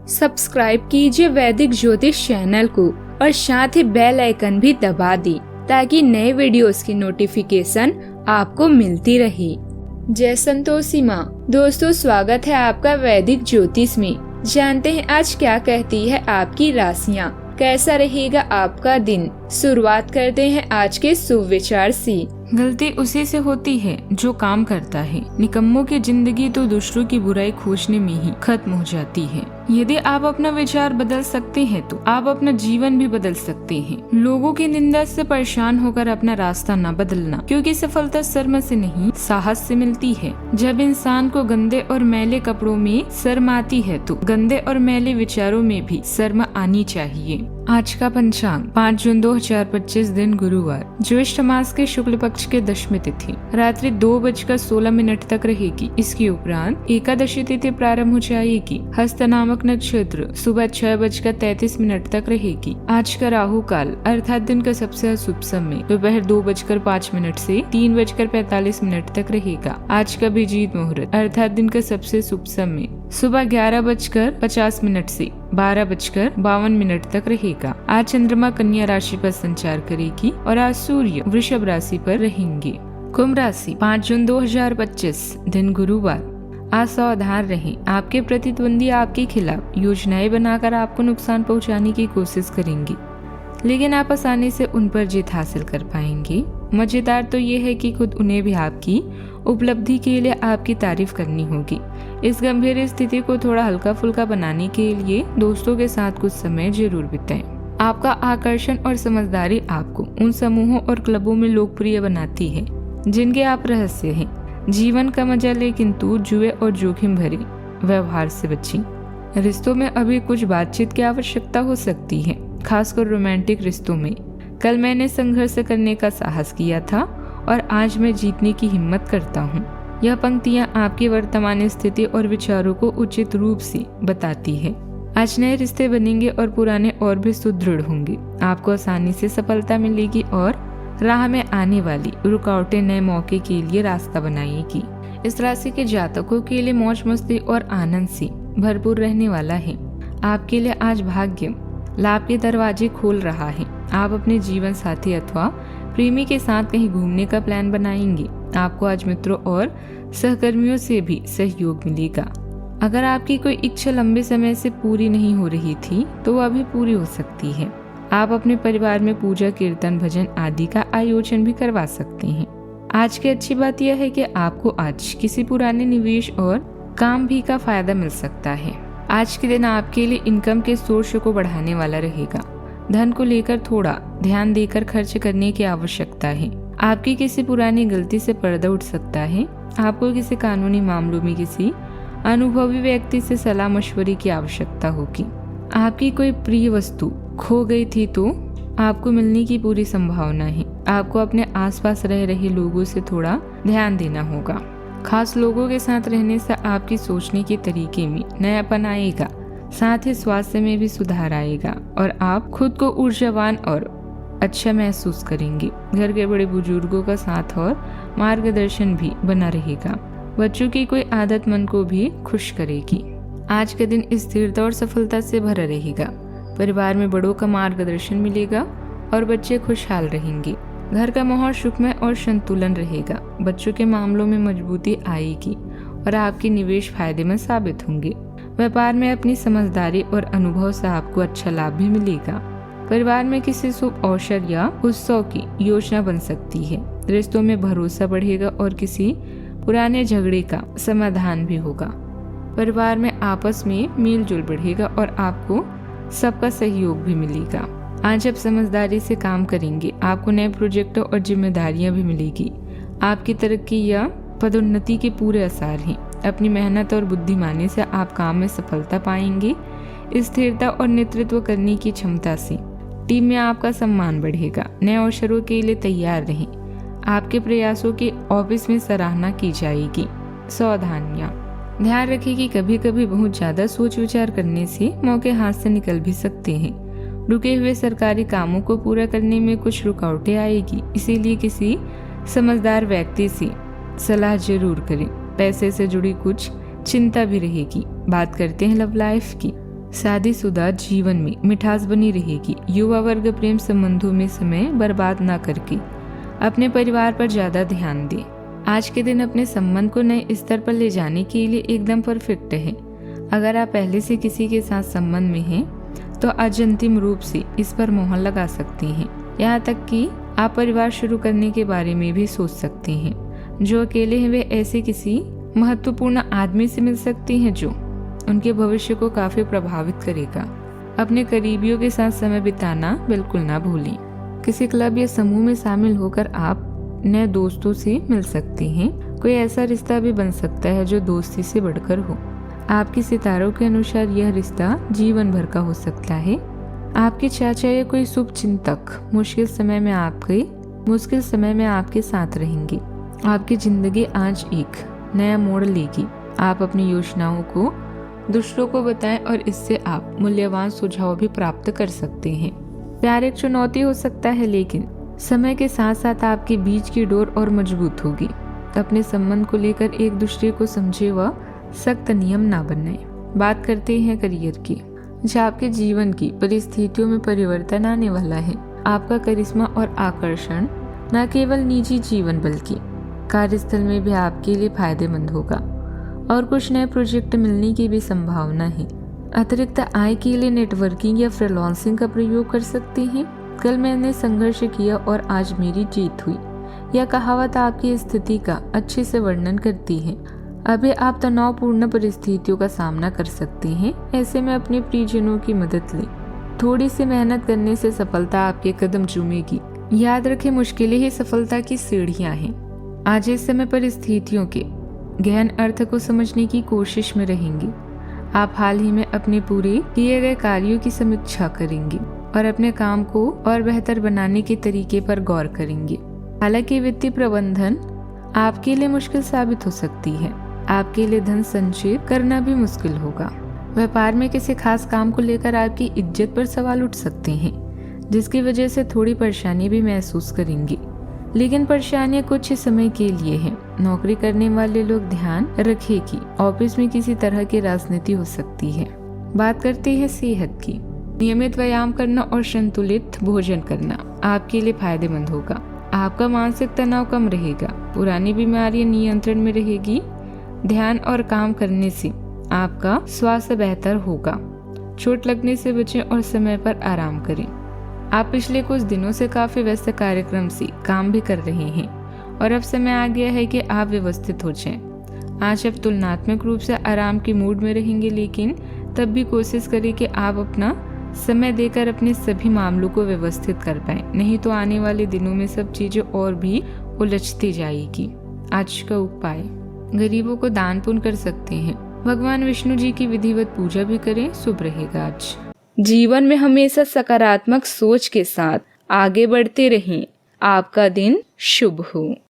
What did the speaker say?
Subscribe कीजिए वैदिक ज्योतिष चैनल को और साथ ही बेल आइकन भी दबा दी ताकि नए वीडियोस की नोटिफिकेशन आपको मिलती रहे। जय संतोषी माँ। दोस्तों, स्वागत है आपका वैदिक ज्योतिष में। जानते हैं आज क्या कहती है आपकी राशियाँ, कैसा रहेगा आपका दिन। शुरुआत करते हैं आज के शुभ विचार से। गलती उसी से होती है जो काम करता है। निकम्मों की जिंदगी तो दूसरों की बुराई खोजने में ही खत्म हो जाती है। यदि आप अपना विचार बदल सकते हैं तो आप अपना जीवन भी बदल सकते हैं। लोगों की निंदा से परेशान होकर अपना रास्ता न बदलना, क्योंकि सफलता शर्म से नहीं साहस से मिलती है। जब इंसान को गंदे और मैले कपड़ों में शर्म आती है तो गंदे और मैले विचारों में भी शर्म आनी चाहिए। आज का पंचांग 5 जून 2025 दिन गुरुवार, ज्येष्ठ मास के शुक्ल पक्ष के दशमी तिथि रात्रि 2:16 तक रहेगी। इसके उपरांत एकादशी तिथि प्रारंभ हो जाएगी। हस्त नामक नक्षत्र सुबह 6:33 तक रहेगी। आज का राहु काल अर्थात दिन का सबसे अशुभ समय दोपहर 2:05 से 3:45 तक रहेगा। आज का अभिजीत मुहूर्त अर्थात दिन का सबसे शुभ समय सुबह 11:50 से 12:52 तक रहेगा। आज चंद्रमा कन्या राशि पर संचार करेगी और आज सूर्य वृषभ राशि पर रहेंगे। कुंभ राशि 5 जून 2025 दिन गुरुवार। आज सावधान रहें। आपके प्रतिद्वंदी आपके खिलाफ योजनाएं बनाकर आपको नुकसान पहुंचाने की कोशिश करेंगे, लेकिन आप आसानी से उन पर जीत हासिल कर पाएंगे। मजेदार तो ये है कि खुद उन्हें भी आपकी उपलब्धि के लिए आपकी तारीफ करनी होगी। इस गंभीर स्थिति को थोड़ा हल्का फुल्का बनाने के लिए दोस्तों के साथ कुछ समय जरूर बिताएं। आपका आकर्षण और समझदारी आपको उन समूहों और क्लबों में लोकप्रिय बनाती है जिनके आप रहस्य हैं। जीवन का मजा ले, किंतु जुए और जोखिम भरे व्यवहार से बचें। रिश्तों में अभी कुछ बातचीत की आवश्यकता हो सकती है, खासकर रोमांटिक रिश्तों में। कल मैंने संघर्ष करने का साहस किया था और आज मैं जीतने की हिम्मत करता हूँ। यह पंक्तियाँ आपकी वर्तमान स्थिति और विचारों को उचित रूप से बताती है। आज नए रिश्ते बनेंगे और पुराने और भी सुदृढ़ होंगे। आपको आसानी से सफलता मिलेगी और राह में आने वाली रुकावटें नए मौके के लिए रास्ता बनाएगी। इस राशि के जातकों के लिए मौज मस्ती और आनंद से भरपूर रहने वाला है। आपके लिए आज भाग्य लाभ के दरवाजे खोल रहा है। आप अपने जीवन साथी अथवा प्रेमी के साथ कहीं घूमने का प्लान बनाएंगे। आपको आज मित्रों और सहकर्मियों से भी सहयोग मिलेगा। अगर आपकी कोई इच्छा लंबे समय से पूरी नहीं हो रही थी तो वह अभी पूरी हो सकती है। आप अपने परिवार में पूजा, कीर्तन, भजन आदि का आयोजन भी करवा सकते हैं। आज की अच्छी बात यह है कि आपको आज किसी पुराने निवेश और काम भी का फायदा मिल सकता है। आज के दिन आपके लिए इनकम के सोर्स को बढ़ाने वाला रहेगा। धन को लेकर थोड़ा ध्यान देकर खर्च करने की आवश्यकता है। आपकी किसी पुरानी गलती से पर्दा उठ सकता है। आपको किसी कानूनी मामलों में किसी अनुभवी व्यक्ति से सलाह मशवरे की आवश्यकता होगी। आपकी कोई प्रिय वस्तु खो गई थी तो आपको मिलने की पूरी संभावना है। आपको अपने आसपास रह रहे लोगों से थोड़ा ध्यान देना होगा। खास लोगों के साथ रहने से आपकी सोचने के तरीके में नयापन आएगा, साथ ही स्वास्थ्य में भी सुधार आएगा और आप खुद को ऊर्जावान और अच्छा महसूस करेंगे। घर के बड़े बुजुर्गों का साथ और मार्गदर्शन भी बना रहेगा। बच्चों की कोई आदत मन को भी खुश करेगी। आज का दिन स्थिरता और सफलता से भरा रहेगा। परिवार में बड़ों का मार्गदर्शन मिलेगा और बच्चे खुशहाल रहेंगे। घर का माहौल सुखमय और संतुलन रहेगा। बच्चों के मामलों में मजबूती आएगी और आपके निवेश फायदेमंद साबित होंगे। व्यापार में अपनी समझदारी और अनुभव से आपको अच्छा लाभ भी मिलेगा। परिवार में किसी शुभ अवसर या उत्सव की योजना बन सकती है। रिश्तों में भरोसा बढ़ेगा और किसी पुराने झगड़े का समाधान भी होगा। परिवार में आपस में मेल जोल बढ़ेगा और आपको सबका सहयोग भी मिलेगा। आज आप समझदारी से काम करेंगे। आपको नए प्रोजेक्टों और जिम्मेदारियां भी मिलेगी। आपकी तरक्की या पदोन्नति के पूरे आसार हैं। अपनी मेहनत और बुद्धिमानी से आप काम में सफलता पाएंगे। स्थिरता और नेतृत्व करने की क्षमता से टीम में आपका सम्मान बढ़ेगा। नए अवसरों के लिए तैयार रहें। आपके प्रयासों की ऑफिस में सराहना की जाएगी। सावधानियां, ध्यान रखें कि कभी कभी बहुत ज्यादा सोच विचार करने से मौके हाथ से निकल भी सकते हैं। रुके हुए सरकारी कामों को पूरा करने में कुछ रुकावटें आएगी, इसीलिए किसी समझदार व्यक्ति से सलाह जरूर करें। पैसे से जुड़ी कुछ चिंता भी रहेगी। बात करते हैं लव लाइफ की। शादीशुदा जीवन में मिठास बनी रहेगी। युवा वर्ग प्रेम संबंधों में समय बर्बाद ना करके अपने परिवार पर ज्यादा ध्यान दे। आज के दिन अपने संबंध को नए स्तर पर ले जाने के लिए एकदम परफेक्ट है। अगर आप पहले से किसी के साथ संबंध में हैं, तो आज अंतिम रूप से इस पर मोहर लगा सकते हैं। यहाँ तक कि आप परिवार शुरू करने के बारे में भी सोच सकते हैं। जो अकेले हैं वे ऐसे किसी महत्वपूर्ण आदमी से मिल सकते हैं जो उनके भविष्य को काफी प्रभावित करेगा। अपने करीबियों के साथ समय बिताना बिल्कुल ना भूलें। किसी क्लब या समूह में शामिल होकर आप नए दोस्तों से मिल सकते हैं। कोई ऐसा रिश्ता भी बन सकता है जो दोस्ती से बढ़कर हो। आपके सितारों के अनुसार यह रिश्ता जीवन भर का हो सकता है। आपके चाचा या कोई शुभ चिंतक मुश्किल समय में आपके साथ रहेंगे। आपकी जिंदगी आज एक नया मोड़ लेगी। आप अपनी योजनाओं को दूसरों को बताएं और इससे आप मूल्यवान सुझाव भी प्राप्त कर सकते हैं। प्यार एक चुनौती हो सकता है, लेकिन समय के साथ साथ आपके बीच की डोर और मजबूत होगी। अपने संबंध को लेकर एक दूसरे को समझे व सख्त नियम ना बनाए। बात करते हैं करियर की। जब आपके जीवन की परिस्थितियों में परिवर्तन आने वाला है, आपका करिश्मा और आकर्षण न केवल निजी जीवन बल्कि कार्यस्थल में भी आपके लिए फायदेमंद होगा और कुछ नए प्रोजेक्ट मिलने की भी संभावना है। अतिरिक्त आय के लिए नेटवर्किंग या फ्रीलांसिंग का प्रयोग कर सकते हैं। कल मैंने संघर्ष किया और आज मेरी जीत हुई। यह कहावत आपकी स्थिति का अच्छे से वर्णन करती है। अभी आप तनावपूर्ण परिस्थितियों का सामना कर सकते हैं। ऐसे में अपने प्रियजनों की मदद लें। थोड़ी सी मेहनत करने से सफलता आपके कदम चूमेगी। याद रखें, मुश्किलें ही सफलता की सीढ़ियां हैं। आज इस समय परिस्थितियों के गहन अर्थ को समझने की कोशिश में रहेंगे। आप हाल ही में अपने पूरे किए गए कार्यों की समीक्षा करेंगे और अपने काम को और बेहतर बनाने के तरीके पर गौर करेंगे। हालांकि वित्तीय प्रबंधन आपके लिए मुश्किल साबित हो सकती है। आपके लिए धन संचित करना भी मुश्किल होगा। व्यापार में किसी खास काम को लेकर आपकी इज्जत पर सवाल उठ सकते हैं, जिसकी वजह से थोड़ी परेशानी भी महसूस करेंगे। लेकिन परेशानियां कुछ ही समय के लिए हैं। नौकरी करने वाले लोग ध्यान रखें कि ऑफिस में किसी तरह की राजनीति हो सकती है। बात करते हैं सेहत की। नियमित व्यायाम करना और संतुलित भोजन करना आपके लिए फायदेमंद होगा। आपका मानसिक तनाव कम रहेगा। पुरानी बीमारियां नियंत्रण में रहेगी। ध्यान और काम करने से आपका स्वास्थ्य बेहतर होगा। चोट लगने से बचें और समय पर आराम करें। आप पिछले कुछ दिनों से काफी व्यस्त कार्यक्रम से काम भी कर रहे हैं और अब समय आ गया है कि आप व्यवस्थित हो जाएं। आज आप तुलनात्मक रूप से आराम के मूड में रहेंगे, लेकिन तब भी कोशिश करें कि आप अपना समय देकर अपने सभी मामलों को व्यवस्थित कर पाएं। नहीं तो आने वाले दिनों में सब चीजें और भी उलझती जाएगी। आज का उपाय, गरीबों को दान पुण्य कर सकते हैं। भगवान विष्णु जी की विधिवत पूजा भी करें। शुभ रहेगा आज। जीवन में हमेशा सकारात्मक सोच के साथ आगे बढ़ते रहें। आपका दिन शुभ हो।